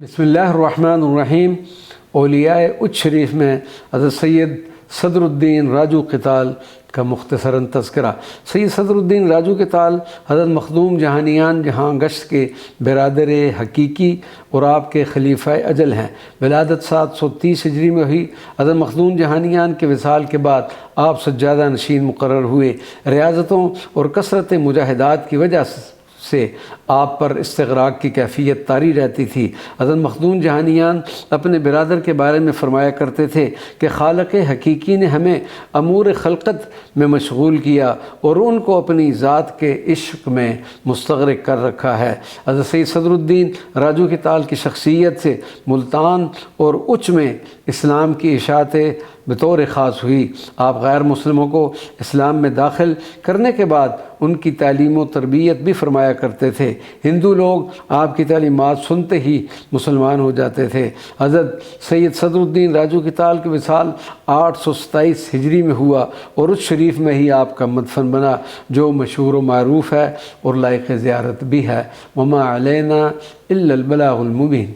बिस्मिल्लाहिर्रहमानिर्रहीम। औलियाए उच्च शरीफ में हज़रत सैयद सदरुद्दीन राजू क़िताल का मुख्तसरन तज़किरा। सैयद सदरुद्दीन राजू क़िताल हज़रत मखदूम जहानियान जहाँ गश्त के बिरादर हकीकी और आपके खलीफ़ा अजल हैं। विलादत 730 हिजरी में हुई। हज़रत मखदूम जहानियान के विसाल के बाद आप सज्जादा नशीन मुकर्रर हुए। रियाज़तों और कसरत मुजाहिदात की वजह से आप पर इस्तिग़राक़ की कैफ़ियत तारी रहती थी। हज़रत मखदूम जहानियान अपने बिरादर के बारे में फ़रमाया करते थे कि खालिक़ हकीकी ने हमें अमूर खल्क़त में मशगूल किया और उनको अपनी ज़ात के इश्क़ में मुस्तग़रिक़ कर रखा है। हज़रत सैयद सदरुद्दीन राजू क़िताल की शख्सियत से मुल्तान और उच्च में इस्लाम की इशाअत बतौर ख़ास हुई। आप गैर मुस्लिमों को इस्लाम में दाखिल करने के बाद उनकी तालीम व तरबियत भी फ़रमाया करते थे। हिंदू लोग आपकी तालीमात सुनते ही मुसलमान हो जाते थे। हज़रत सैयद सदरुद्दीन राजू क़िताल के विसाल 827 हिजरी में हुआ और उस शरीफ में ही आपका मदफन बना, जो मशहूर व मारूफ़ है और लायक़ ज़ियारत भी है। वमा अलैना इल्लल बलागुल मुबीन।